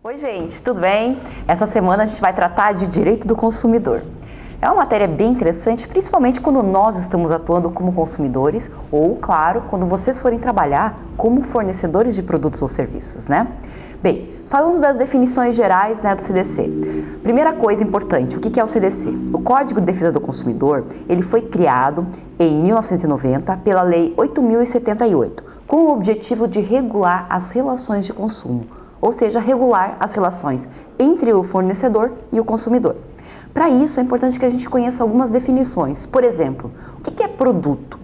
Oi gente, tudo bem? Essa semana a gente vai tratar de direito do consumidor. É uma matéria bem interessante, principalmente quando nós estamos atuando como consumidores ou, claro, quando vocês forem trabalhar como fornecedores de produtos ou serviços, né? Bem, falando das definições gerais, do CDC. Primeira coisa importante, o que é o CDC? O Código de Defesa do Consumidor, ele foi criado em 1990 pela Lei 8.078, com o objetivo de regular as relações de consumo, ou seja, regular as relações entre o fornecedor e o consumidor. Para isso, é importante que a gente conheça algumas definições. Por exemplo, o que é produto?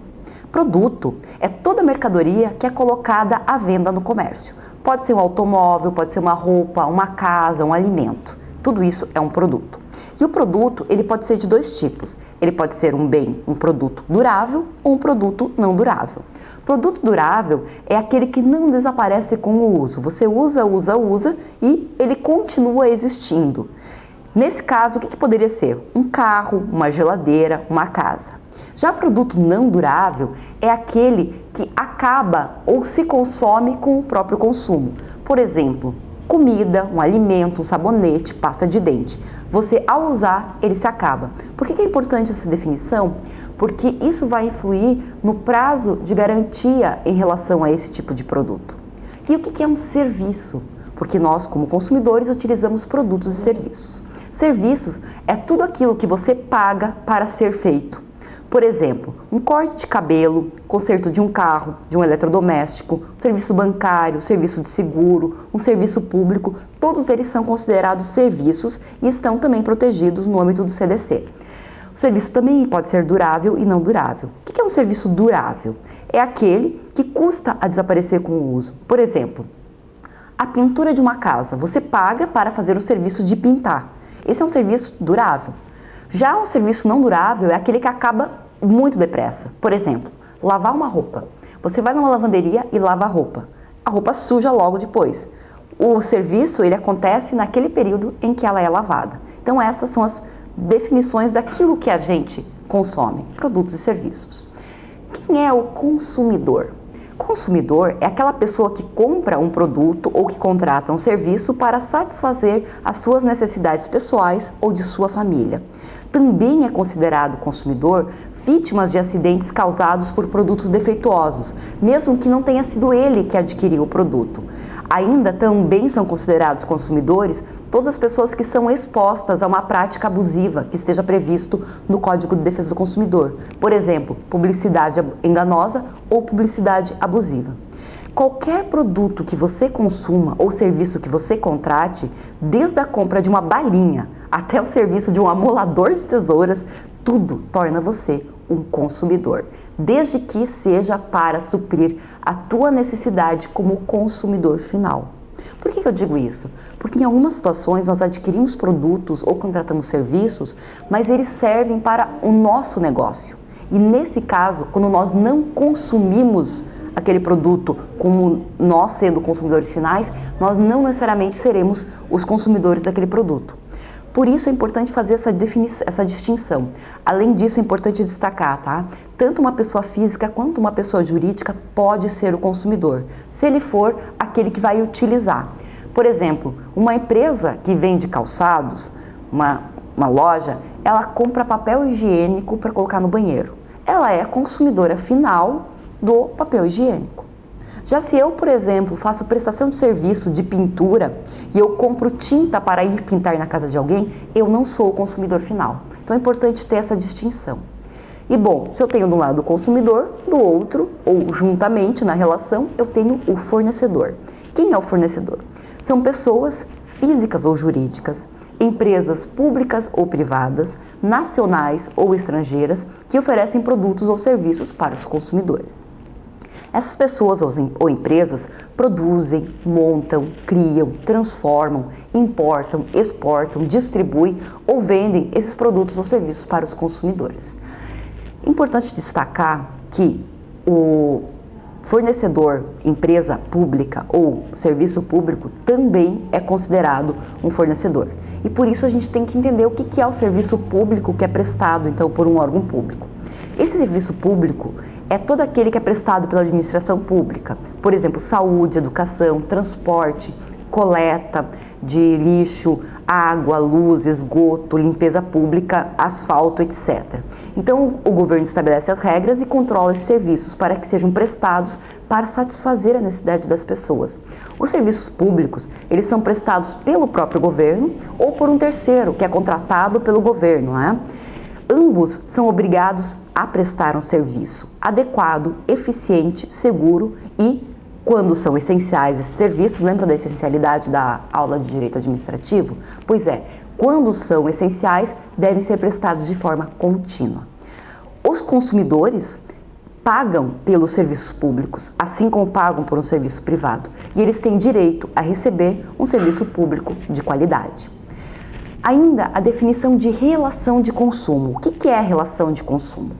Produto é toda mercadoria que é colocada à venda no comércio. Pode ser um automóvel, pode ser uma roupa, uma casa, um alimento. Tudo isso é um produto. E o produto, ele pode ser de dois tipos. Ele pode ser um bem, um produto durável ou um produto não durável. Produto durável é aquele que não desaparece com o uso. Você usa e ele continua existindo. Nesse caso, o que poderia ser? Um carro, uma geladeira, uma casa. Já produto não durável é aquele que acaba ou se consome com o próprio consumo. Por exemplo, comida, um alimento, um sabonete, pasta de dente. Você, ao usar, ele se acaba. Por que é importante essa definição? Porque isso vai influir no prazo de garantia em relação a esse tipo de produto. E o que é um serviço? Porque nós, como consumidores, utilizamos produtos e serviços. Serviços é tudo aquilo que você paga para ser feito. Por exemplo, um corte de cabelo, conserto de um carro, de um eletrodoméstico, serviço bancário, serviço de seguro, um serviço público, todos eles são considerados serviços e estão também protegidos no âmbito do CDC. O serviço também pode ser durável e não durável. O que é um serviço durável? É aquele que custa a desaparecer com o uso. Por exemplo, a pintura de uma casa. Você paga para fazer o serviço de pintar. Esse é um serviço durável. Já um serviço não durável é aquele que acaba muito depressa. Por exemplo, lavar uma roupa. Você vai numa lavanderia e lava a roupa. A roupa suja logo depois. O serviço, ele acontece naquele período em que ela é lavada. Então essas são as definições daquilo que a gente consome, produtos e serviços. Quem é o consumidor? Consumidor é aquela pessoa que compra um produto ou que contrata um serviço para satisfazer as suas necessidades pessoais ou de sua família. Também é considerado consumidor vítimas de acidentes causados por produtos defeituosos, mesmo que não tenha sido ele que adquiriu o produto. Ainda também são considerados consumidores todas as pessoas que são expostas a uma prática abusiva que esteja previsto no Código de Defesa do Consumidor. Por exemplo, publicidade enganosa ou publicidade abusiva. Qualquer produto que você consuma ou serviço que você contrate, desde a compra de uma balinha até o serviço de um amolador de tesouras, tudo torna você um consumidor, desde que seja para suprir a tua necessidade como consumidor final. Por que eu digo isso? Porque em algumas situações nós adquirimos produtos ou contratamos serviços, mas eles servem para o nosso negócio. E nesse caso, quando nós não consumimos aquele produto como nós sendo consumidores finais, nós não necessariamente seremos os consumidores daquele produto. Por isso é importante fazer essa distinção. Além disso, é importante destacar, tá? Tanto uma pessoa física quanto uma pessoa jurídica pode ser o consumidor, se ele for aquele que vai utilizar. Por exemplo, uma empresa que vende calçados, uma loja, ela compra papel higiênico para colocar no banheiro. Ela é a consumidora final do papel higiênico. Já se eu, por exemplo, faço prestação de serviço de pintura e eu compro tinta para ir pintar na casa de alguém, eu não sou o consumidor final. Então é importante ter essa distinção. E bom, se eu tenho de um lado o consumidor, do outro, ou juntamente na relação, eu tenho o fornecedor. Quem é o fornecedor? São pessoas físicas ou jurídicas, empresas públicas ou privadas, nacionais ou estrangeiras, que oferecem produtos ou serviços para os consumidores. Essas pessoas ou empresas produzem, montam, criam, transformam, importam, exportam, distribuem ou vendem esses produtos ou serviços para os consumidores. Importante destacar que o fornecedor, empresa pública ou serviço público também é considerado um fornecedor. E por isso a gente tem que entender o que é o serviço público que é prestado então por um órgão público. Esse serviço público é todo aquele que é prestado pela administração pública, por exemplo, saúde, educação, transporte, coleta de lixo, água, luz, esgoto, limpeza pública, asfalto, etc. Então, o governo estabelece as regras e controla esses serviços para que sejam prestados para satisfazer a necessidade das pessoas. Os serviços públicos, eles são prestados pelo próprio governo ou por um terceiro, que é contratado pelo governo, né? Ambos são obrigados a prestar um serviço adequado, eficiente, seguro e, quando são essenciais esses serviços, lembra da essencialidade da aula de direito administrativo? Pois é, quando são essenciais, devem ser prestados de forma contínua. Os consumidores pagam pelos serviços públicos, assim como pagam por um serviço privado, e eles têm direito a receber um serviço público de qualidade. Ainda a definição de relação de consumo. O que é a relação de consumo?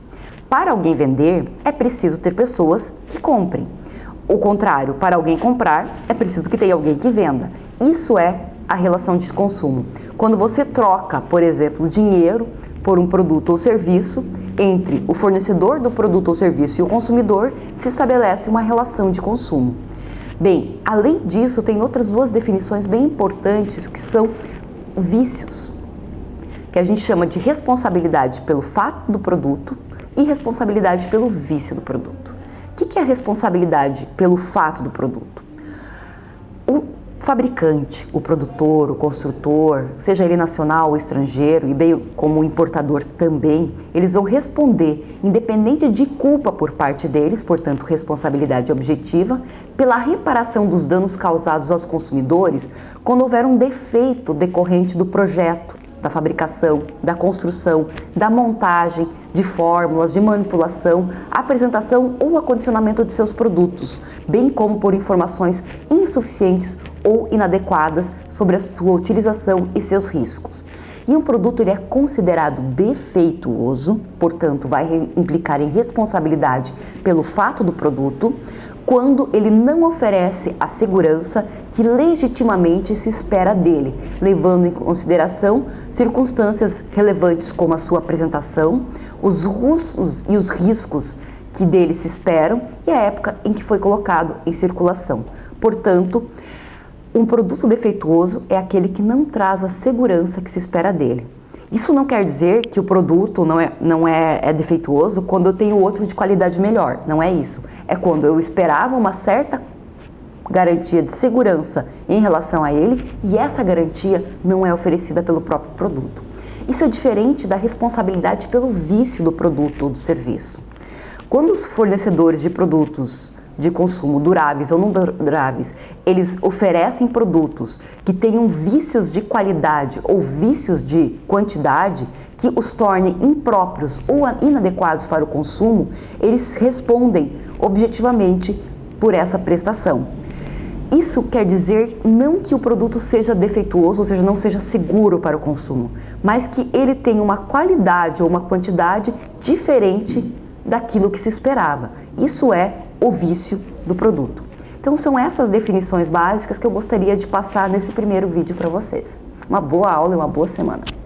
Para alguém vender, é preciso ter pessoas que comprem. O contrário, para alguém comprar, é preciso que tenha alguém que venda. Isso é a relação de consumo. Quando você troca, por exemplo, dinheiro por um produto ou serviço, entre o fornecedor do produto ou serviço e o consumidor, se estabelece uma relação de consumo. Bem, além disso, tem outras duas definições bem importantes que são vícios, que a gente chama de responsabilidade pelo fato do produto e responsabilidade pelo vício do produto. O que é a responsabilidade pelo fato do produto? O fabricante, o produtor, o construtor, seja ele nacional ou estrangeiro, e bem como o importador também, eles vão responder, independente de culpa por parte deles, portanto, responsabilidade objetiva, pela reparação dos danos causados aos consumidores quando houver um defeito decorrente do projeto, da fabricação, da construção, da montagem, de fórmulas, de manipulação, apresentação ou acondicionamento de seus produtos, bem como por informações insuficientes ou inadequadas sobre a sua utilização e seus riscos. E um produto ele é considerado defeituoso, portanto, vai implicar em responsabilidade pelo fato do produto, quando ele não oferece a segurança que legitimamente se espera dele, levando em consideração circunstâncias relevantes como a sua apresentação, os usos e os riscos que dele se esperam e a época em que foi colocado em circulação. Portanto, um produto defeituoso é aquele que não traz a segurança que se espera dele. Isso não quer dizer que o produto não é defeituoso quando eu tenho outro de qualidade melhor, não é isso. É quando eu esperava uma certa garantia de segurança em relação a ele e essa garantia não é oferecida pelo próprio produto. Isso é diferente da responsabilidade pelo vício do produto ou do serviço. Quando os fornecedores de produtos de consumo duráveis ou não duráveis, eles oferecem produtos que tenham vícios de qualidade ou vícios de quantidade que os tornem impróprios ou inadequados para o consumo, eles respondem objetivamente por essa prestação. Isso quer dizer não que o produto seja defeituoso, ou seja, não seja seguro para o consumo, mas que ele tenha uma qualidade ou uma quantidade diferente daquilo que se esperava. Isso é o vício do produto. Então são essas definições básicas que eu gostaria de passar nesse primeiro vídeo para vocês. Uma boa aula e uma boa semana.